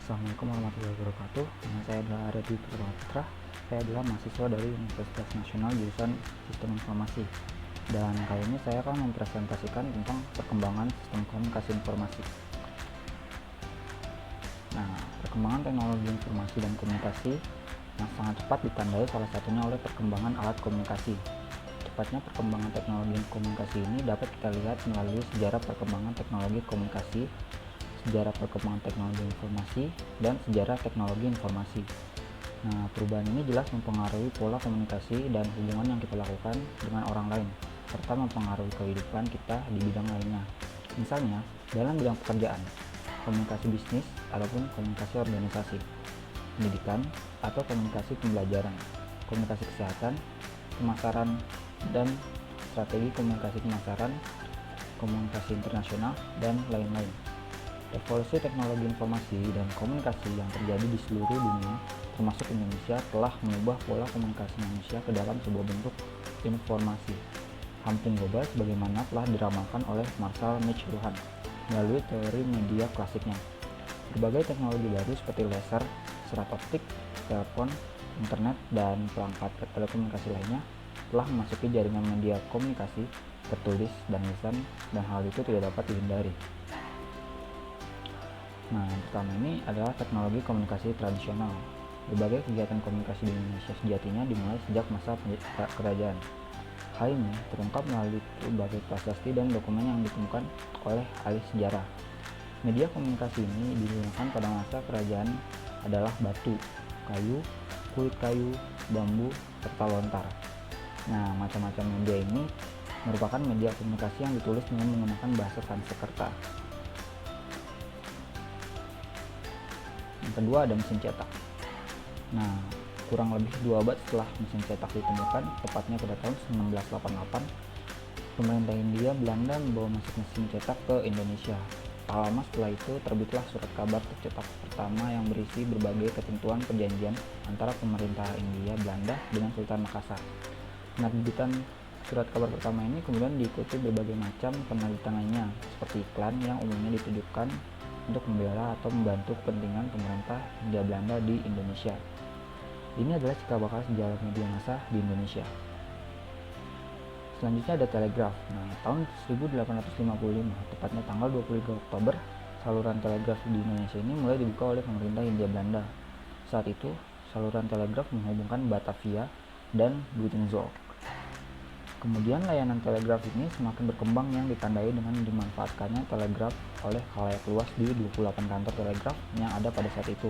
Assalamualaikum warahmatullahi wabarakatuh. Nama saya adalah Arya Dwi Putra. Saya adalah mahasiswa dari Universitas Nasional jurusan Sistem Informasi. Dan kali ini saya akan mempresentasikan tentang perkembangan sistem komunikasi informasi. Nah, perkembangan teknologi informasi dan komunikasi yang sangat cepat ditandai salah satunya oleh perkembangan alat komunikasi. Cepatnya perkembangan teknologi komunikasi ini dapat kita lihat melalui sejarah perkembangan teknologi komunikasi, sejarah perkembangan teknologi informasi, dan sejarah teknologi informasi. Nah, perubahan ini jelas mempengaruhi pola komunikasi dan hubungan yang kita lakukan dengan orang lain, serta mempengaruhi kehidupan kita di bidang lainnya. Misalnya, dalam bidang pekerjaan, komunikasi bisnis ataupun komunikasi organisasi, pendidikan atau komunikasi pembelajaran, komunikasi kesehatan, pemasaran, dan strategi komunikasi pemasaran, komunikasi internasional, dan lain-lain. Evolusi teknologi informasi dan komunikasi yang terjadi di seluruh dunia, termasuk Indonesia, telah mengubah pola komunikasi manusia ke dalam sebuah bentuk informasi hampir global sebagaimana telah diramalkan oleh Marshall McLuhan melalui teori media klasiknya. Berbagai teknologi baru seperti laser, serat optik, telepon, internet, dan perangkat telekomunikasi lainnya telah memasuki jaringan media komunikasi tertulis dan lisan, dan hal itu tidak dapat dihindari. Nah, yang pertama ini adalah teknologi komunikasi tradisional. Berbagai kegiatan komunikasi di Indonesia sejatinya dimulai sejak masa kerajaan. Hal ini terungkap melalui berbagai prasasti dan dokumen yang ditemukan oleh ahli sejarah. Media komunikasi ini digunakan pada masa kerajaan adalah batu, kayu, kulit kayu, bambu, serta lontar. Nah, macam-macam media ini merupakan media komunikasi yang ditulis dengan menggunakan bahasa Sanskerta. Yang kedua ada mesin cetak. Nah, kurang lebih 2 abad setelah mesin cetak ditemukan, tepatnya pada tahun 1988, pemerintah Hindia Belanda membawa mesin cetak ke Indonesia. Tak lama setelah itu terbitlah surat kabar tercetak pertama yang berisi berbagai ketentuan perjanjian antara pemerintah Hindia Belanda dengan Sultan Makassar. Penerbitan surat kabar pertama ini kemudian diikuti berbagai macam penerbitan lainnya, seperti iklan yang umumnya ditujukan untuk membela atau membantu kepentingan pemerintah Hindia Belanda di Indonesia. Ini adalah cikal bakal sejarah media massa di Indonesia. Selanjutnya ada telegraf. Nah, tahun 1855, tepatnya tanggal 23 Oktober, saluran telegraf di Indonesia ini mulai dibuka oleh pemerintah Hindia Belanda. Saat itu, saluran telegraf menghubungkan Batavia dan Buitenzorg. Kemudian layanan telegraf ini semakin berkembang yang ditandai dengan dimanfaatkannya telegraf oleh khalayak luas di 28 kantor telegraf yang ada pada saat itu.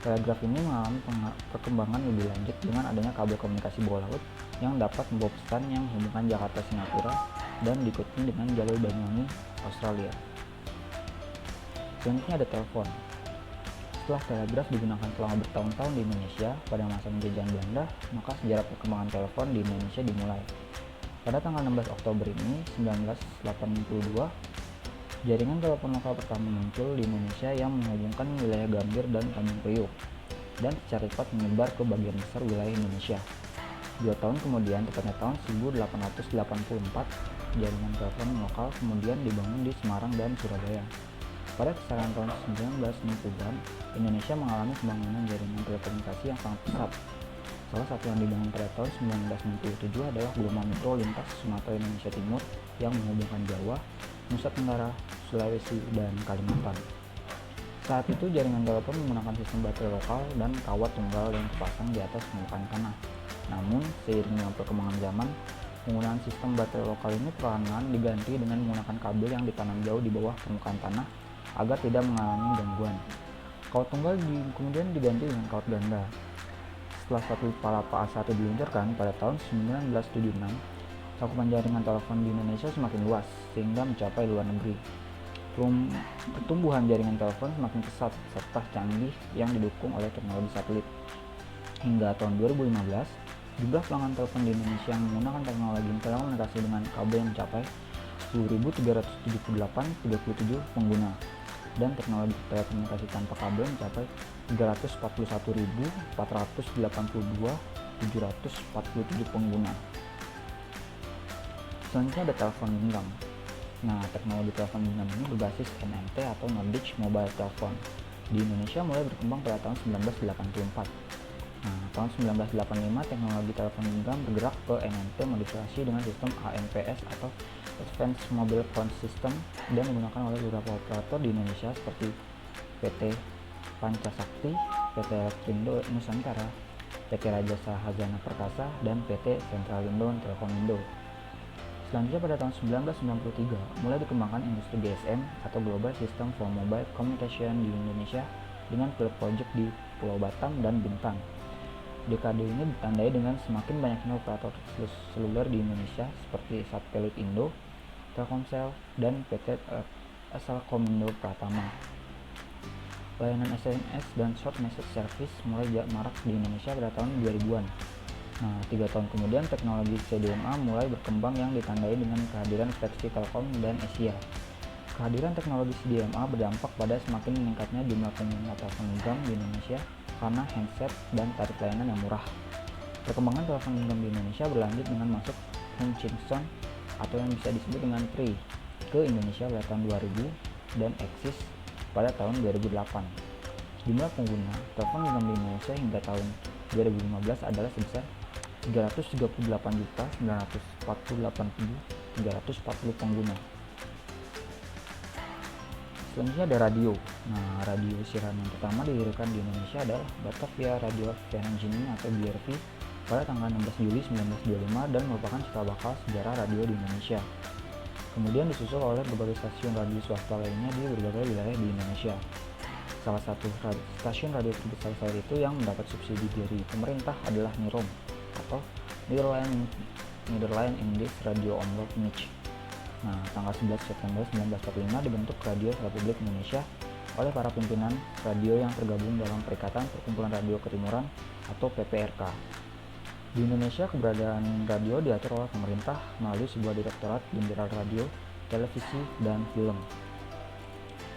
Telegraf ini mengalami perkembangan lebih lanjut dengan adanya kabel komunikasi bawah laut yang dapat membawa pesan yang menghubungkan Jakarta Singapura dan diikuti dengan jalur Banyuwangi Australia. Selanjutnya ada telepon. Setelah telegraf digunakan selama bertahun-tahun di Indonesia pada masa penjajahan Belanda, maka sejarah perkembangan telepon di Indonesia dimulai. Pada tanggal 16 Oktober ini, 1982, jaringan telepon lokal pertama muncul di Indonesia yang menghubungkan wilayah Gambir dan Tanjung Priok, dan secara cepat menyebar ke bagian besar wilayah Indonesia. 2 tahun kemudian, tepatnya tahun 1884, jaringan telepon lokal kemudian dibangun di Semarang dan Surabaya. Pada kisaran tahun 1960-an, Indonesia mengalami pembangunan jaringan telekomunikasi yang sangat pesat. Salah satu yang dibangun pada tahun 1967 adalah gelombang mikro lintas Sumatera Indonesia Timur yang menghubungkan Jawa, Nusa Tenggara, Sulawesi, dan Kalimantan. Saat itu jaringan telepon menggunakan sistem baterai lokal dan kawat tunggal yang dipasang di atas permukaan tanah. Namun, seiring dengan perkembangan zaman, penggunaan sistem baterai lokal ini perlahan-lahan diganti dengan menggunakan kabel yang ditanam jauh di bawah permukaan tanah agar tidak mengalami gangguan. Kawat tunggal kemudian diganti dengan kawat ganda. Setelah satelit Palapa A1 diluncurkan pada tahun 1976, cakupan jaringan telepon di Indonesia semakin luas sehingga mencapai luar negeri. Pertumbuhan jaringan telepon semakin pesat serta canggih yang didukung oleh teknologi satelit. Hingga tahun 2015, jumlah pelanggan telepon di Indonesia yang menggunakan teknologi telekomunikasi dengan kabel yang mencapai 10.378,37 pengguna, dan teknologi telekomunikasi tanpa kabel mencapai 341.482,747 pengguna. Selanjutnya ada telepon genggam. Nah, teknologi telepon genggam ini berbasis NMT atau Nordic Mobile Telephone di Indonesia mulai berkembang pada tahun 1984. Nah, tahun 1985 teknologi telepon genggam bergerak ke NMT modifikasi dengan sistem AMPS atau Advanced Mobile Phone System dan digunakan oleh beberapa operator di Indonesia seperti PT Pancasakti, PT Elektrindo Nusantara, PT Raja Sahazana Perkasa, dan PT Sentralindo Telkomindo. Selanjutnya pada tahun 1993 mulai dikembangkan industri GSM atau Global System for Mobile Communication di Indonesia dengan pilot project di Pulau Batam dan Bintan. Dekade ini ditandai dengan semakin banyaknya operator seluler di Indonesia seperti Satelit Indo, Telkomsel, dan PT Esalkomindo Pratama. Layanan SMS dan short message service mulai marak di Indonesia pada tahun 2000-an. Nah, 3 tahun kemudian teknologi CDMA mulai berkembang yang ditandai dengan kehadiran Flexi Telkom dan Asia. Kehadiran teknologi CDMA berdampak pada semakin meningkatnya jumlah pengguna telepon genggam di Indonesia karena handset dan tarif layanan yang murah. Perkembangan telepon genggam di Indonesia berlanjut dengan masuk Hutchinson atau yang bisa disebut dengan Tri ke Indonesia pada tahun 2000 dan eksis pada tahun 2008. Jumlah pengguna telepon genggam di Indonesia hingga tahun 2015 adalah sebesar 339.948.340 pengguna. Selanjutnya ada radio. Nah, radio siaran yang pertama didirikan di Indonesia adalah Batavia Radio Vereniging atau BRV pada tanggal 16 Juli 1925 dan merupakan cikal bakal sejarah radio di Indonesia. Kemudian disusul oleh berbagai stasiun radio swasta lainnya di berbagai wilayah di Indonesia. Salah satu stasiun radio terbesar saat itu yang mendapat subsidi dari pemerintah adalah NIROM atau Nederland Indisch Radio Omroep NIC. Nah, tanggal 11 September 1945 dibentuk Radio Republik Indonesia oleh para pimpinan radio yang tergabung dalam Perikatan Perkumpulan Radio Ketimuran atau PPRK. Di Indonesia, keberadaan radio diatur oleh pemerintah melalui sebuah Direktorat Jenderal Radio, Televisi, dan Film.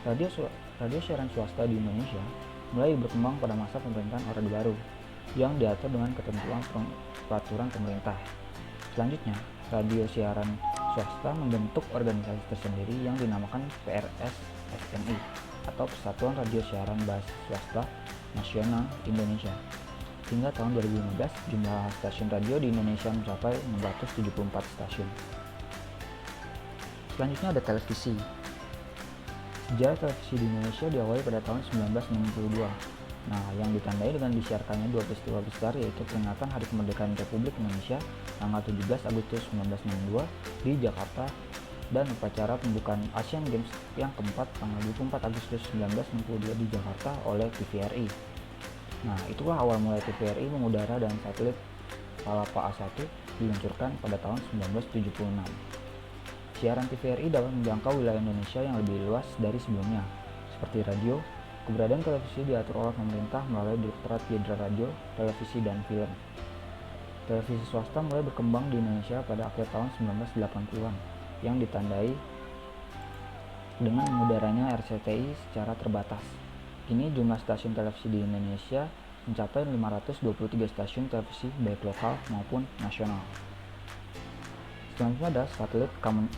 Radio siaran swasta di Indonesia mulai berkembang pada masa pemerintahan Orde Baru yang diatur dengan ketentuan peraturan pemerintah. Selanjutnya, radio siaran swasta membentuk organisasi tersendiri yang dinamakan PRS-SNI atau Persatuan Radio Siaran Bahasa Swasta Nasional Indonesia. Hingga tahun 2015, jumlah stasiun radio di Indonesia mencapai 674 stasiun. Selanjutnya ada televisi. Sejarah televisi di Indonesia diawali pada tahun 1962. Nah, yang ditandai dengan disiarkannya 2 peristiwa besar yaitu peringatan Hari Kemerdekaan Republik Indonesia tanggal 17 Agustus 1962 di Jakarta dan upacara pembukaan Asian Games yang keempat tanggal 24 Agustus 1962 di Jakarta oleh TVRI. Nah, itulah awal mulai TVRI mengudara dan satelit Palapa A1 diluncurkan pada tahun 1976. Siaran TVRI dapat menjangkau wilayah Indonesia yang lebih luas dari sebelumnya, seperti radio. Keberadaan televisi diatur oleh pemerintah melalui Direktorat Jenderal Radio, Televisi, dan Film. Televisi swasta mulai berkembang di Indonesia pada akhir tahun 1980-an, yang ditandai dengan mengudaranya RCTI secara terbatas. Kini jumlah stasiun televisi di Indonesia mencapai 523 stasiun televisi baik lokal maupun nasional. Selanjutnya ada satelit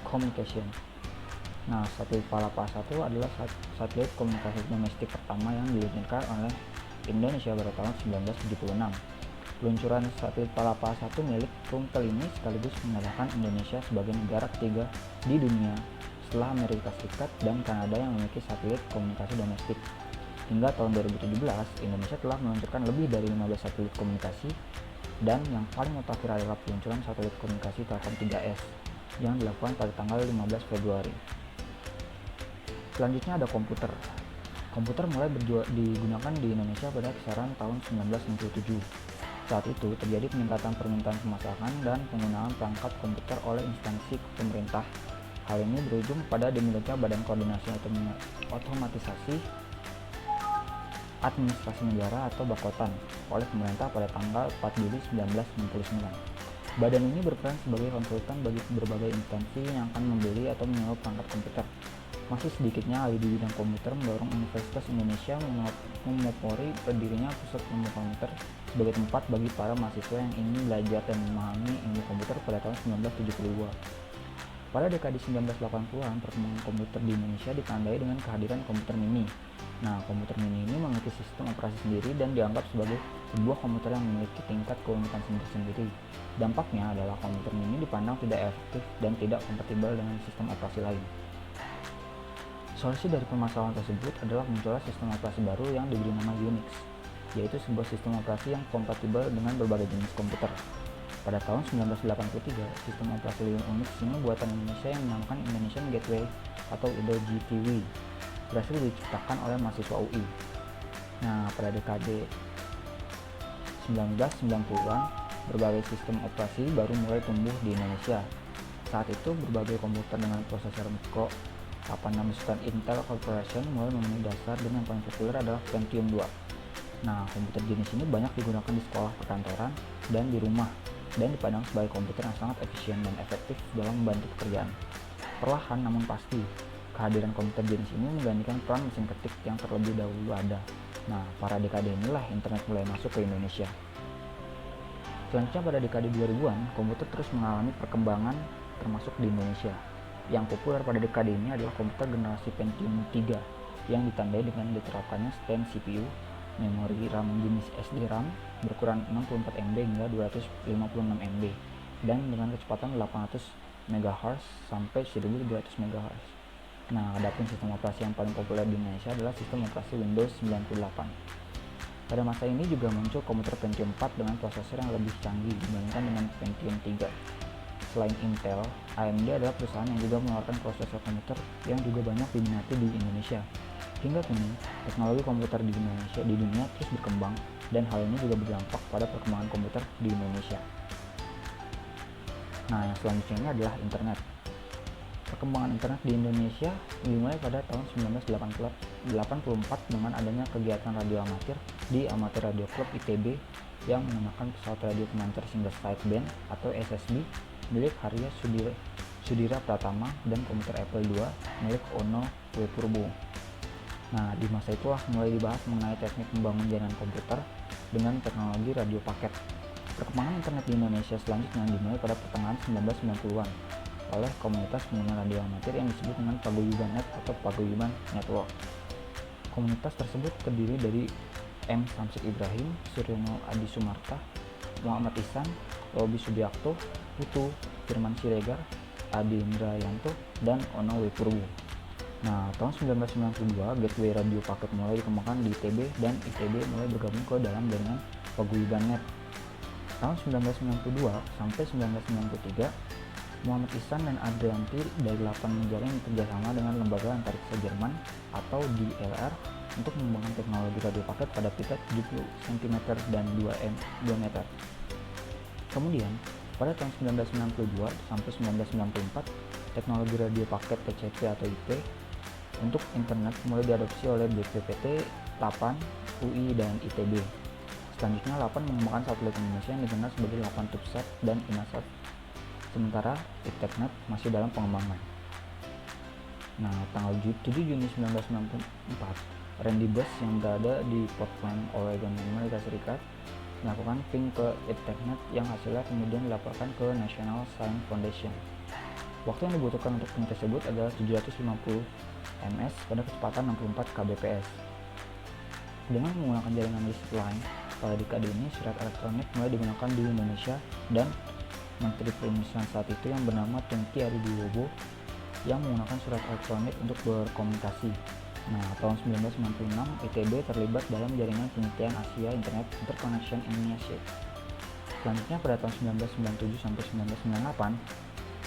communication. Nah, satelit Palapa 1 adalah satelit komunikasi domestik pertama yang diluncurkan oleh Indonesia pada tahun 1976. Peluncuran satelit Palapa 1 milik Prumtel ini sekaligus menyatakan Indonesia sebagai negara ketiga di dunia setelah Amerika Serikat dan Kanada yang memiliki satelit komunikasi domestik. Hingga tahun 2017, Indonesia telah meluncurkan lebih dari 15 satelit komunikasi dan yang paling mutakhir adalah peluncuran satelit komunikasi Telkom 3S yang dilakukan pada tanggal 15 Februari. Selanjutnya ada komputer. Komputer mulai digunakan di Indonesia pada kisaran tahun 1967. Saat itu terjadi peningkatan permintaan pemasaran dan penggunaan perangkat komputer oleh instansi pemerintah. Hal ini berujung pada dimiliki Badan Koordinasi Otomatisasi Administrasi Negara atau Bakotan oleh pemerintah pada tanggal 4 Juli 1999. Badan ini berperan sebagai konsultan bagi berbagai instansi yang akan membeli atau menyewa perangkat komputer. Masih sedikitnya ahli di bidang komputer mendorong Universitas Indonesia memopori berdirinya pusat ilmu komputer sebagai tempat bagi para mahasiswa yang ingin belajar dan memahami ilmu komputer pada tahun 1972. Pada dekade 1980-an, perkembangan komputer di Indonesia ditandai dengan kehadiran komputer mini, Nah, komputer mini ini memiliki sistem operasi sendiri dan dianggap sebagai sebuah komputer yang memiliki tingkat keunikan sendiri-sendiri. Dampaknya adalah komputer mini dipandang tidak efektif dan tidak kompatibel dengan sistem operasi lain. Solusi dari permasalahan tersebut adalah munculnya sistem operasi baru yang diberi nama Unix, yaitu sebuah sistem operasi yang kompatibel dengan berbagai jenis komputer. Pada tahun 1983, sistem operasi Unix ini buatan Indonesia yang dinamakan Indonesian Gateway atau IGTW berhasil diciptakan oleh mahasiswa UI. Nah, pada dekade 1990-an, berbagai sistem operasi baru mulai tumbuh di Indonesia. Saat itu, berbagai komputer dengan prosesor Micro 86 Intel Corporation mulai memenuhi dasar dan yang paling populer adalah Pentium 2. Nah, komputer jenis ini banyak digunakan di sekolah, perkantoran, dan di rumah, dan dipandang sebagai komputer yang sangat efisien dan efektif dalam membantu pekerjaan. Perlahan namun pasti, kehadiran komputer jenis ini menggantikan peran mesin ketik yang terlebih dahulu ada. Nah, pada dekade inilah internet mulai masuk ke Indonesia. Selanjutnya pada dekade 2000-an, komputer terus mengalami perkembangan termasuk di Indonesia. Yang populer pada dekade ini adalah komputer generasi Pentium 3 yang ditandai dengan diterapkannya stand CPU, memori RAM jenis SDRAM berukuran 64 MB hingga 256 MB dan dengan kecepatan 800 MHz sampai 1200 MHz. Nah, adapun sistem operasi yang paling populer di Indonesia adalah sistem operasi Windows 98. Pada masa ini juga muncul komputer Pentium 4 dengan prosesor yang lebih canggih dibandingkan dengan Pentium 3. Selain Intel, AMD adalah perusahaan yang juga mengeluarkan prosesor komputer yang juga banyak diminati di Indonesia. Hingga kini, teknologi komputer di dunia terus berkembang dan hal ini juga berdampak pada perkembangan komputer di Indonesia. Nah, yang selanjutnya ini adalah internet. Perkembangan internet di Indonesia dimulai pada tahun 1984 dengan adanya kegiatan radio amatir di Amatir Radio Club ITB yang menggunakan pesawat radio pemancar single sideband atau SSB milik Harya Sudira Pratama dan komputer Apple II milik Ono W. Purbo. Nah, di masa itulah mulai dibahas mengenai teknik membangun jaringan komputer dengan teknologi radio paket. Perkembangan internet di Indonesia selanjutnya dimulai pada pertengahan 1990-an oleh komunitas pengguna radio amatir yang disebut dengan Paguyuban Net atau Paguyuban Network. Komunitas tersebut terdiri dari M. Samsik Ibrahim, Suryono Adi Sumarta, Muhammad Ihsan, Robi Subiakto, Putu, Firman Siregar, Adi Indrayanto, dan Ono W. Purbo. Nah, tahun 1992, gateway radio paket mulai dikembangkan di ITB dan ITB mulai bergabung ke dalam jaringan Paguyuban Net. Tahun 1992 sampai 1993, Muhammad Ihsan dan Adrianti dari 8 menjalin kerjasama dengan lembaga antariksa Jerman atau DLR untuk mengembangkan teknologi radio paket pada pita 70 cm dan 2 meter. Kemudian, pada tahun 1992 sampai 1994, teknologi radio paket TCP atau IP untuk internet mulai diadopsi oleh BPPT, LAPAN, UI, dan ITB. Selanjutnya, LAPAN mengembangkan satelit Indonesia yang dikenal sebagai LAPAN Tubesat dan Inmarsat. Sementara IPTeknet masih dalam pengembangan. Nah, tanggal 7 Juni 1994, Randy Bass yang berada di Portland, Oregon, Amerika Serikat melakukan ping ke IPTeknet yang hasilnya kemudian dilaporkan ke National Science Foundation. Waktu yang dibutuhkan untuk ping tersebut adalah 750 ms pada kecepatan 64 kbps. Dengan menggunakan jaringan listrik line, pada dekade ini surat elektronik mulai digunakan di Indonesia dan Menteri Perindustrian saat itu yang bernama Tengki Ariwibowo yang menggunakan surat elektronik untuk berkomunikasi. Nah, tahun 1996 ITB terlibat dalam jaringan penelitian Asia Internet Interconnection Initiative. Selanjutnya pada tahun 1997 sampai 1998,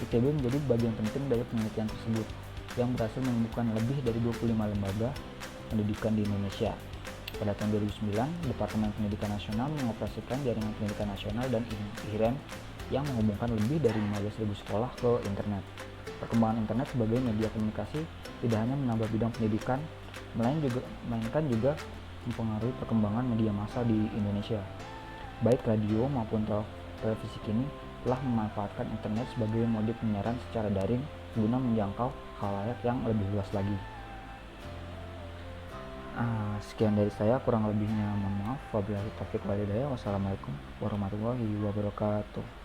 ITB menjadi bagian penting dari penelitian tersebut yang berhasil menemukan lebih dari 25 lembaga pendidikan di Indonesia. Pada tahun 2009, Departemen Pendidikan Nasional mengoperasikan jaringan pendidikan nasional dan IHIREN yang menghubungkan lebih dari 15.000 sekolah ke internet. Perkembangan internet sebagai media komunikasi tidak hanya menambah bidang pendidikan, melainkan juga mempengaruhi perkembangan media massa di Indonesia. Baik radio maupun televisi kini telah memanfaatkan internet sebagai mode penyiaran secara daring guna menjangkau khalayak yang lebih luas lagi. Sekian dari saya, kurang lebihnya mohon maaf. Wabillahi taufiq wal hidayah. Wassalamualaikum warahmatullahi wabarakatuh.